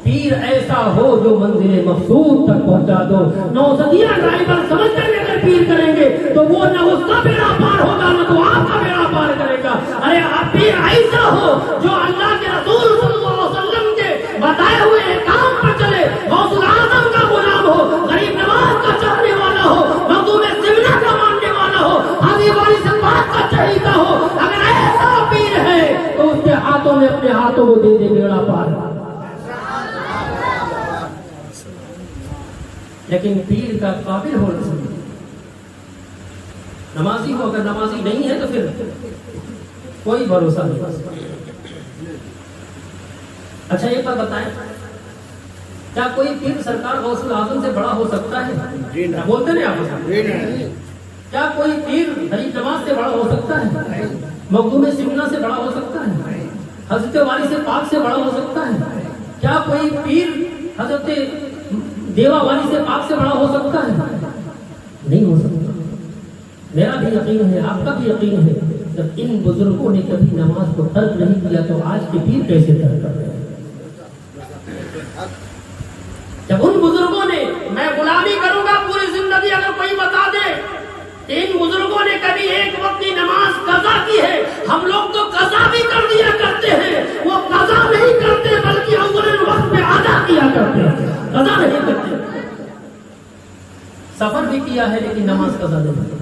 پیر ایسا ہو جو منزل مقصود تک پہنچا دو۔ نوزدیہ ڈرائیور سمجھ کر کے اگر پیر کریں گے تو وہ نہ اس کا بیڑا پار ہوگا نہ تو آپ کا بیڑا پار کرے گا۔ ارے آپ پیر ایسا ہو جو اللہ کے رسول صلی اللہ علیہ وسلم کے بتائے ہوئے کام پر چلے، غوث الاعظم کا غلام ہو، غریب نواز کا چاہنے والا ہو، مخدوم سمنہ کا ماننے والا لیکن پیر کا قابل ہونا چاہیے. نمازی ہو اگر نمازی نہیں ہے تو پھر کوئی بھروسہ نہیں. اچھا ایک بات بتائیں, کیا کوئی پیر سرکار غوث الاعظم سے بڑا ہو سکتا ہے؟ بولتے نہیں آپ. کیا کوئی پیر غریب نواز سے بڑا ہو سکتا ہے؟ مخدوم سمنا سے بڑا ہو سکتا ہے؟ حضرت والی سے پاک سے بڑا ہو سکتا ہے؟ کیا کوئی پیر حضرت دیوا والی سے پاک سے بڑا ہو سکتا ہے؟ نہیں ہو سکتا. میرا بھی یقین ہے, آپ کا بھی یقین ہے, جب ان بزرگوں نے کبھی نماز کو ترک نہیں کیا تو آج کے پیر کیسے ترک کر رہے ہیں؟ جب ان بزرگوں نے, میں غلامی کروں گا پوری زندگی, اگر کوئی بتا دے کہ ان بزرگوں نے کبھی ایک وقت کی نماز قضا کی ہے, ہم لوگ تو قضا بھی کر دیا کرتے ہیں, وہ قضا نہیں کرتے بلکہ اول وقت میں ادا کیا کرتے ہیں, قضا نہیں کرتے. سفر بھی کیا ہے لیکن نماز قضا نہیں,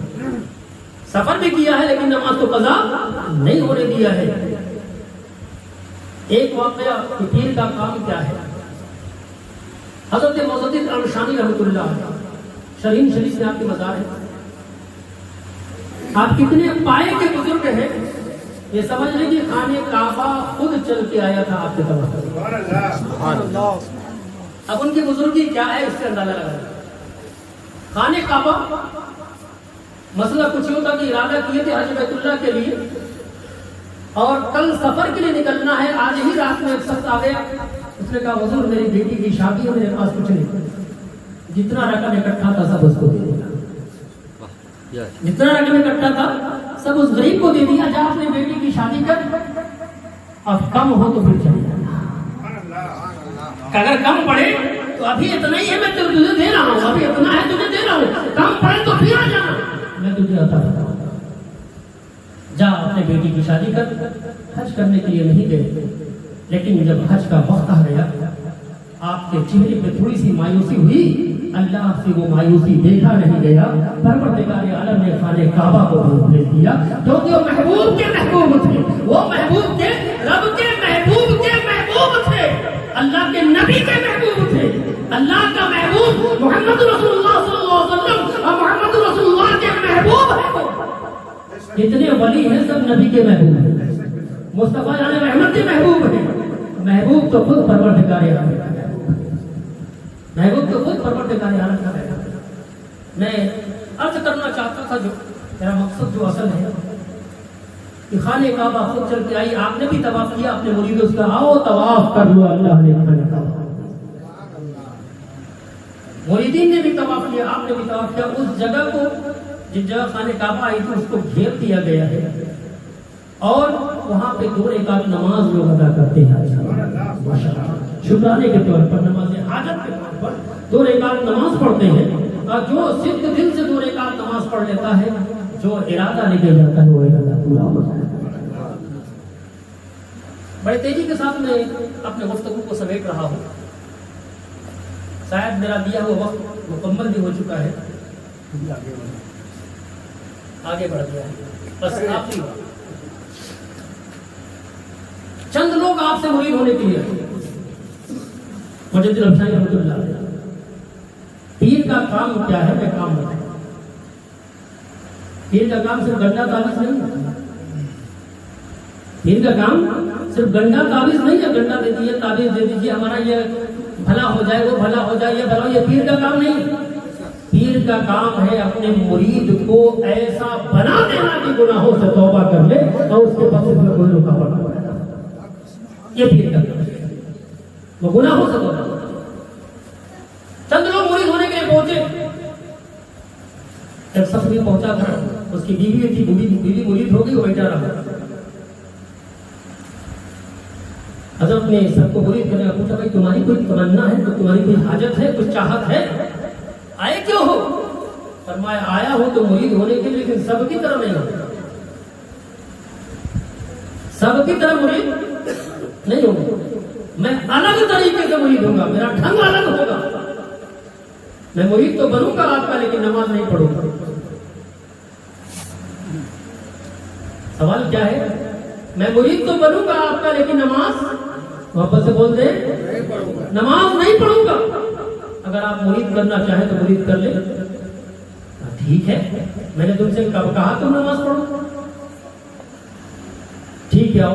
سفر بھی کیا ہے لیکن نماز کو قضا نہیں ہونے دیا ہے. ایک واقعہ کہ پیر کا کام کیا ہے. حضرت معزز الشانی رحمۃ اللہ شرین شریف سے آپ کے مزار ہے. آپ کتنے پائے کے بزرگ ہیں, یہ سمجھ لیں کہ خانہ کعبہ خود چل کے آیا تھا آپ کے طرف. اب ان کی بزرگی کیا ہے اس سے اندازہ لگا. خانہ کعبہ مسئلہ کچھ یوں تھا کہ ارادہ کیے تھے حج بیت اللہ کے لیے, اور کل سفر کے لیے نکلنا ہے. آج ہی رات میں ایک شخص آ گیا, اس نے کہا حضور میری بیٹی کی شادی ہے, میرے پاس کچھ نہیں, جتنا رقم اکٹھا تھا سب اس کو دے دیا, جتنا رقم اکٹھا تھا سب اس غریب کو دے دیا. جا اپنے بیٹی کی شادی کر, اب کم ہو تو پھر چلے جانا, اگر کم پڑے تو ابھی اتنا ہی ہے میں تجھے دے رہا ہوں, ابھی اتنا ہے تجھے دے رہا ہوں, کم پڑے تو پھر آ جانا, میں تجھے عطا کروں گا. جا اپنے بیٹی کی شادی کر. حج کرنے کے لیے نہیں گئے, لیکن جب حج کا وقت آ گیا آپ کے چہرے پہ تھوڑی سی مایوسی ہوئی. اللہ سے وہ مایوسی دیکھا نہیں گیا. پروردگار عالم نے خانہ کعبہ کو بھیج دیا, کیونکہ وہ محبوب کے محبوب تھے, وہ محبوب کے رب کے محبوب تھے, اللہ کے نبی کے محبوب تھے. اللہ کا محبوب محمد رسول اللہ صلی اللہ علیہ وسلم اور محمد رسول اللہ کے محبوب ہیں. جتنے ولی ہیں سب نبی کے محبوب ہیں, مصطفیٰ علیہ رحمت کے محبوب ہیں. محبوب تو خود پروردگار عالم کا ہے, محبوب تو خود پروردگار عالم کا ہے. میں عرض کرنا چاہتا تھا, جو میرا مقصد جو اصل ہے کہ خانہ کعبہ خود چل کے آئی. آپ نے بھی طواف کیا, اپنے مریدوں سے کہا آؤ طواف کر لو, اللہ نے خانہ کعبہ. مریدین نے بھی طواف کیا, آپ نے بھی طواف کیا. اس جگہ کو, جس جگہ خانہ کعبہ آئی تھی, اس کو گھیر دیا گیا ہے, اور وہاں پہ 2 رکعت نماز لوگ ادا کرتے ہیں. شکرانے کے طور پر, نماز حاجت کے طور پر 2 رکعت نماز پڑھتے ہیں. اور جو صدق دل سے 2 رکعت نماز پڑھ لیتا ہے, جو ارادہ لے کے جاتا ہے, وہ ارادہ پورا ہو جاتا ہے. بڑے تیزی کے ساتھ میں اپنے گفتگو کو سمیٹ رہا ہوں. شاید میرا دیا ہوا وقت مکمل بھی ہو چکا ہے, آگے بڑھ گیا ہے. بس آخری بات, چند لوگ آپ سے مرید ہونے کے لیے. مجد الشانی رحمۃ اللہ علیہ, پیر کا کام کیا ہے, میں کام بتاؤں. پیر کا کام صرف گنڈا تعویذ نہیں ہے. پیر کا کام صرف گنڈا تعویذ نہیں ہے, گنڈا دے دیجیے, تعویذ دے دیجیے, ہمارا یہ بھلا ہو جائے, وہ بھلا ہو جائے, یہ بھلا, یہ پیر کا کام نہیں ہے. پیر کا کام ہے اپنے مرید کو ایسا بنا دینا کہ گناہوں سے توبہ کر لے اور اس کے بعد میں کوئی رکاوٹ نہ پڑے. یہ پیر کا کام ہے, وہ گناہوں سے توبہ. چند لوگ مرید ہونے کے لیے پہنچے, ایک شخص بھی پہنچا تھا, اس کی بیوی تھی, بیوی مرید ہو گئی, وہ بیٹھا رہا. حضرت نے سب کو مرید کرنے کا پوچھا, بھائی تمہاری کوئی تمنا ہے, تو تمہاری کوئی حاجت ہے, کچھ چاہت ہے, آئے کیوں ہو؟ فرمایا آیا ہوں تو مرید ہونے کے لیے, لیکن سب کی طرح نہیں ہوگا, سب کی طرح مرید نہیں ہوگا, میں الگ طریقے سے مرید ہوں گا, میرا ڈھنگ الگ ہوگا. میں مرید تو بنوں گا آپ کا, لیکن نماز نہیں پڑھوں گا. سوال کیا ہے؟ میں مرید تو بنوں گا آپ کا, لیکن نماز, واپس سے بول دیں, نماز نہیں پڑھوں گا. اگر آپ مرید مرید کرنا چاہے تو مرید کر لے. ٹھیک ہے, میں نے تم سے کب کہا تم نماز پڑھو؟ ٹھیک ہے آؤ.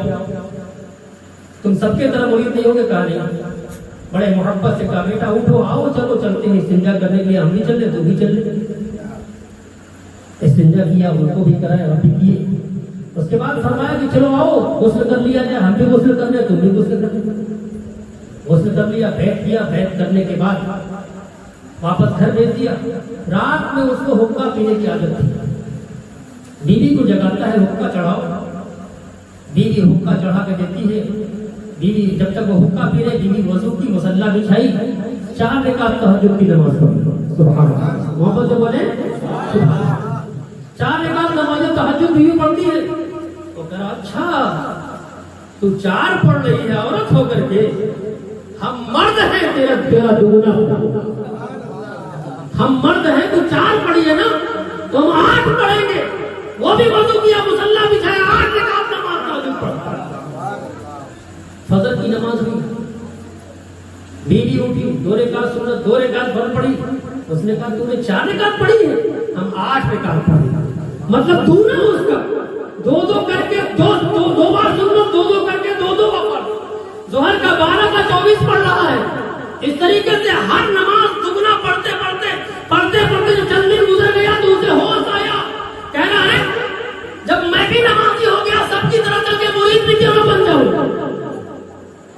تم سب کے طرح مرید نہیں ہوگے, کہا نہیں. بڑے محبت سے کہا بیٹا اٹھو آؤ چلو چلتے ہیں استنجا کرنے کے لیے, ہم بھی چل لیں تو بھی چل لیں. استنجا کیا, ان کو بھی کرایا, ہم بھی کیے. اس کے بعد فرمایا کہ چلو آؤ غسل کر لیا جائے, ہم بھی غسل کر لیں تم بھی غسل کر لیں. غسل کر لیا, بیٹھ کیا, بیٹھ کرنے کے بعد واپس گھر بھیج دیا. رات میں اس کو حقہ پینے کی عادت تھی. بیوی کو جگاتا ہے حقہ چڑھاؤ, بیوی حقہ چڑھا کے دیتی ہے. بیوی جب تک وہ حقہ پی رہے, بیوی وضو کی مصلی بچھائی, 4 رکعت تہجد کی نماز پڑھی. سبحان اللہ, محبت سے بولے سبحان اللہ. 4 رکعت نماز تہجد بیوی پڑھتی ہے. تو کہا اچھا تو 4 پڑھ رہی ہے عورت ہو کر کے, ہم مرد ہیں تیرا دگنا ہوگا. ہم مرد ہیں تو 4 پڑھی ہے نا, تو ہم 8 پڑھیں گے. وہ بھی وضو کیا, مصلی بچھایا, 8 رکعت نماز تہجد پڑھا. فجر کی نماز ہوئی, بیوی اٹھی, 2 رکعت سنت 2 رکعت فرض پڑھی. اس نے کہا تم نے 4 رکعت پڑھی ہے, ہم 8 رکعت پڑھی. مطلب تو نا اس کا 2 کر کے 2 بار سنت, 2 کر کے 2 فرض. ظہر کا 12 کا 24 پڑھ رہا ہے. اس طریقے سے ہر نماز دگنا پڑھتے پڑھتے جو چند دن گزر گیا تو اسے ہوش آیا, کہنا ہے جب میں بھی نمازی ہو گیا, سب کی طرح چل کے مرید بھی کیوں نہ بن جاؤں.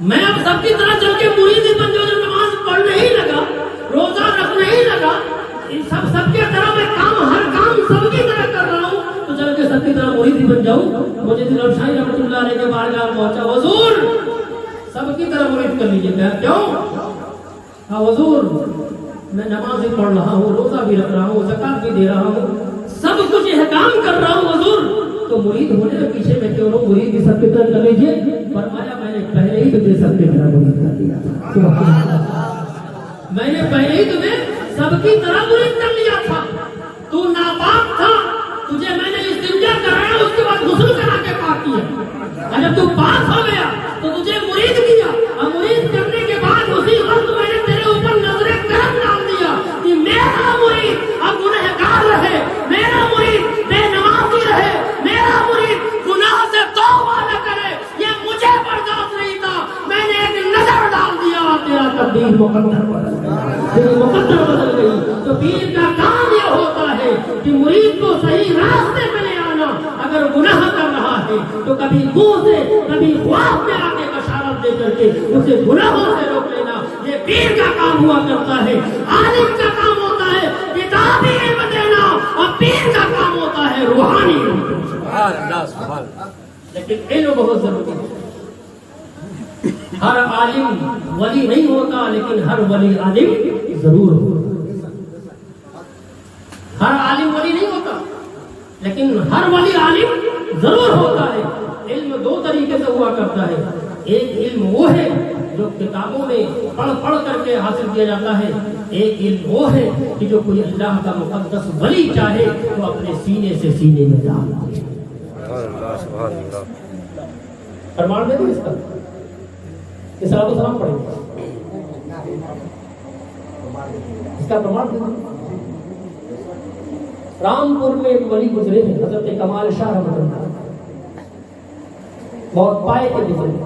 میں اب سب کی طرح چل کے مرید ہی بن جاؤں. جب نماز پڑھنے ہی لگا, روزہ رکھنے ہی لگا, سب کے طرح میں ہر کام سب کی طرح کر رہا ہوں, تو چل کے سب کی طرح مرید ہی بن جاؤں. مجھے دل شاہی رحمۃ اللہ علیہ کے بارگاہ پہنچا, حضور سب کی طرح مرید کر لیجیے. کہ کیوں؟ ہاں حضور میں نماز بھی پڑھ رہا ہوں, روزہ بھی رکھ رہا ہوں, زکات بھی دے رہا ہوں, سب کچھ احکام کر رہا ہوں حضور, تو مرید ہونے کے پیچھے میں کیوں رہوں, مرید بھی سب کی طرح کر لیجیے. فرمایا میں نے پہلے ہی تمہیں سب کی طرح مرید کر دیا. میں نے پہلے ہی تمہیں سب کی طرح مرید کر لیا تھا. تو ناپاک تھا, تجھے میں نے استنجا کرایا, اس کے بعد غسل کرا کے پاک کیا. اور جب تو پاک ہو گیا تو تجھے مرید کیا, اور مرید کرنے کے بعد اسی وقت میں نے تیرے اوپر نظر کرم ڈال دیا کہ میرا مرید اب گنہگار رہے, میرا مرید بے نمازی رہے, میرا مرید گناہ سے توبہ نہ کرے, یہ مجھے برداشت نہیں تھا. میں نے ایک نظر ڈال دیا, تیرا تقدیر مقدر بدل گئی, تیری مقدر بدل گئی. تو پیر کا کام یہ ہوتا ہے کہ مرید کو صحیح راستے میں لے آنا. اگر گناہ کر رہا ہے تو کبھی منہ سے کبھی خواب میں آ کے بشارت دے کر کے اسے گناہوں سے روک لینا, یہ پیر کا کام ہوا کرتا ہے. عالم کا کام ہوتا ہے کتابی علم دینا, اور پیر کا کام ہوتا ہے روحانی علم دینا. لیکن علم بہت ضروری ہے. ہر عالم ولی نہیں ہوتا, لیکن ہر ولی عالم ضرور ہوتا. ہر عالم ولی نہیں ہوتا, لیکن ہر ولی عالم ضرور ہوتا ہے. علم 2 طریقے سے ہوا کرتا ہے. ایک علم وہ ہے جو کتابوں میں پڑھ کر کے حاصل کیا جاتا ہے. ایک علم وہ ہے کہ جو کوئی اللہ کا مقدس ولی چاہے تو اپنے سینے سے سینے میں ڈال دے. فرمان دے دو اس کا, اس صلاۃ و سلام پڑھیں گے, اس کا فرمان دے دو. رامپور میں ایک ولی گزرے ہیں, حضرت کمال شاہ رحمۃ اللہ, بہت پائے کے گزرے.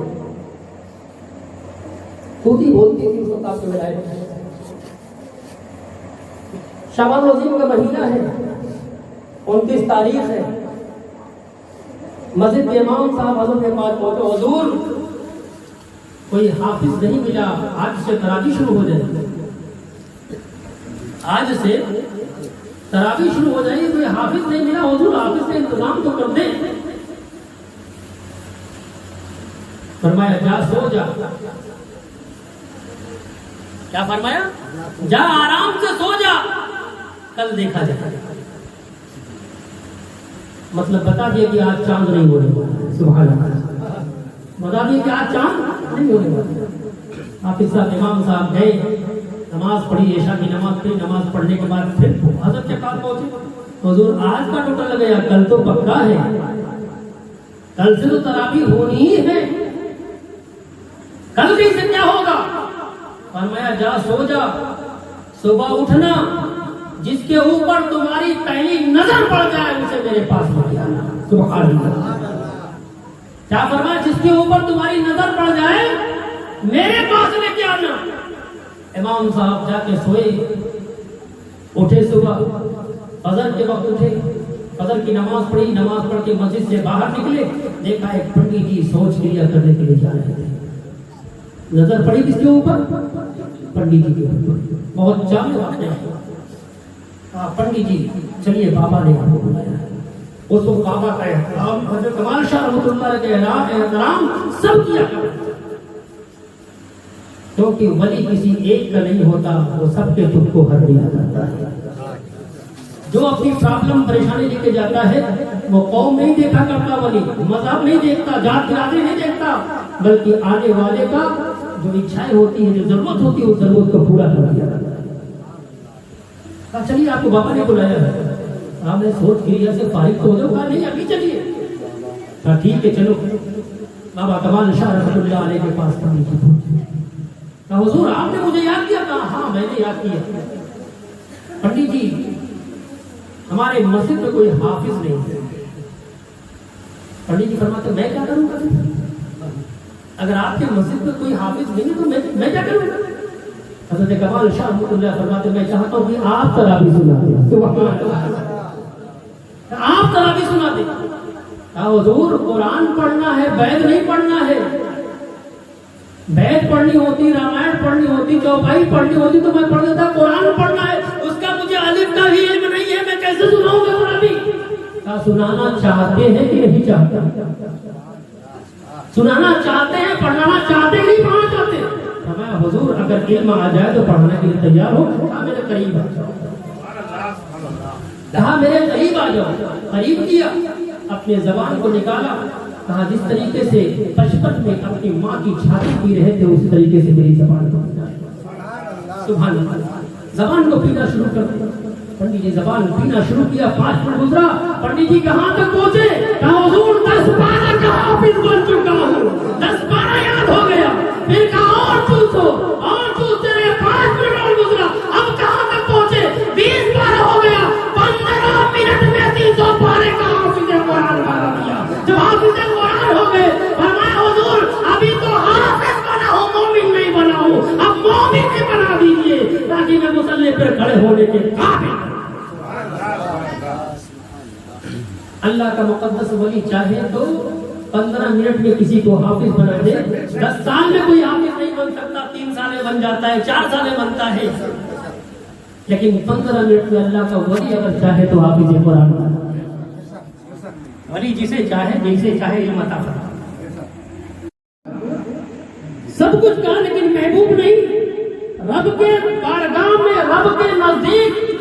خود ہی بولتی تھی اس وقت آپ کے ولایت. شعبان العظیم کا مہینہ ہے, 29 تاریخ ہے. مسجد کے امام صاحب حضرت کے پاس پہنچے, حضور کوئی حافظ نہیں ملا, آج سے تراویح شروع ہو جائے, آج سے تراویح شروع ہو جائے, کوئی حافظ نہیں ملا, حضور حافظ کا انتظام تو کر دیں. فرمایا جا سو جا. کیا فرمایا؟ جا آرام سے سو جا, کل دیکھا جائے. مطلب بتا دیا کہ آج چاند نہیں ہونے والا. سبحان اللہ, بتا دیا کہ آج چاند نہیں ہونے والا. حافظ صاحب امام صاحب گئے, نماز پڑھی, عشاء کی نماز پڑھی. نماز پڑھنے کے بعد پھر حضرت کے پاس پہنچے, حضور آج کا ٹوٹا لگ گیا, کل تو پکا ہے, کل سے تو تراویح ہونی ہی ہے, کل بھی سے کیا ہوگا؟ فرمایا جا سو جا. صبح اٹھنا جس کے اوپر تمہاری پہلی نظر پڑ جائے اسے میرے پاس لے آنا. سبحان اللہ. کیا فرمایا؟ جس کے اوپر تمہاری نظر پڑ جائے میرے پاس لے کے آنا. امام صاحب جا کے سوئے, اٹھے صبح فجر کے وقت اٹھے, فجر کی نماز پڑھی, نماز پڑھ کے مسجد سے باہر نکلے, دیکھا ایک پنڈت جی سوچ کریا کرنے کے لیے جا رہے تھے. نظر پڑی کس کے اوپر؟ پنڈت جی کے اوپر. بہت جامع واقعہ. پنڈت جی چلیے بابا نے آپ کو بلایا. اس کو بابا کا احترام حضرت کمال شاہ رحمۃ اللہ کے احترام سب کیا کرتے, کیونکہ ولی کسی ایک کا نہیں ہوتا, وہ سب کے خود کو ہر دیا کرتا ہے. جو اپنی پرابلم پریشانی لے کے جاتا ہے وہ قوم نہیں دیکھا کرتا, ولی مذہب نہیں دیکھتا, ذات برادری نہیں دیکھتا, بلکہ آنے والے کا جو اچھائیں ہوتی ہیں, جو ضرورت ہوتی ہے, اس ضرورت کو پورا کر دیا کرتا ہے. چلیے آپ کو بابا نے بلایا ہے, آپ نے سوچ کریا سے فارغ تو ہو جاؤ. کہا نہیں ابھی چلیے. کہا ٹھیک ہے چلو. بابا کمال شاہ رحمۃ اللہ علیہ کے پاس پڑھنے کی پہنچے. کہا حضور آپ نے مجھے یاد کیا؟ کہا ہاں میں نے یاد کیا. پنڈت جی ہمارے مسجد میں کوئی حافظ نہیں ہے. پنڈت جی فرماتے میں کیا کروں گا؟ اگر آپ کے مسجد میں کوئی حافظ نہیں ہے تو میں کیا کروں گا؟ حضرت کمال شاہ رحمۃ اللہ فرماتے میں چاہتا ہوں کہ آپ تراویح سنا دیں. آپ تراویح سنا دیں. حضور قرآن پڑھنا ہے, وید نہیں پڑھنا ہے. وید پڑھنی ہوتی, رامائن پڑھنی ہوتی, چوپائی پڑھنی ہوتی تو میں پڑھ دیتا. قرآن پڑھنا ہے, اس کا مجھے الف کا بھی علم نہیں ہے, میں کیسے سناؤں گا تراویح؟ سنانا چاہتے ہیں کہ نہیں چاہتے؟ سنانا چاہتے ہیں, پڑھانا چاہتے ہیں نہیں پڑھنا چاہتے؟ فرمایا حضور اگر علم آ جائے تو پڑھنے کے لیے تیار ہو. کہا میرے قریب آ جاؤ. کہا میرے قریب آ جاؤ. قریب کیا, اپنے زبان کو نکالا. کہا جس طریقے سے بچپن میں اپنی ماں کی چھاتی پی رہے تھے اسی طریقے سے میری زبان کو سبحان اللہ زبان کو پینا شروع کر دیا. پنڈت جی زبان پینا شروع کیا. 5 منٹ گزرا, پنڈت جی کہاں تک پہنچے؟ کہا حضور 10-12 کا حافظ بن چکا ہوں, 10-12 یاد ہو گیا. پھر کہا اور چوسو اور چوستے رہے. 5 منٹ اور گزرا, اب کہاں تک پہنچے؟ 20 بار ہو گیا. 15 منٹ میں 300 پارے کا حافظ قرآن بنا دیا. جب حافظ قرآن ہو گئے فرمایا حضور ابھی تو حافظ بنا ہوں, مومن نہیں بنا ہوں, اب مومن بھی بنا دیجیے تاکہ میں مصلی پر کھڑے ہونے کے قابل. اللہ کا مقدس ولی چاہے تو 15 منٹ میں کسی کو حافظ بنا دے. 10 سال میں کوئی حافظ نہیں بن سکتا, 3 سال میں بن جاتا ہے, 4 سال میں بنتا ہے, لیکن 15 منٹ میں اللہ کا ولی اگر چاہے تو حافظ قرآن بنا. ولی جسے چاہے جیسے چاہے علم عطا فرمائے. سب کچھ کہا لیکن محبوب نہیں. رب کے بارگاہ میں, رب کے نزدیک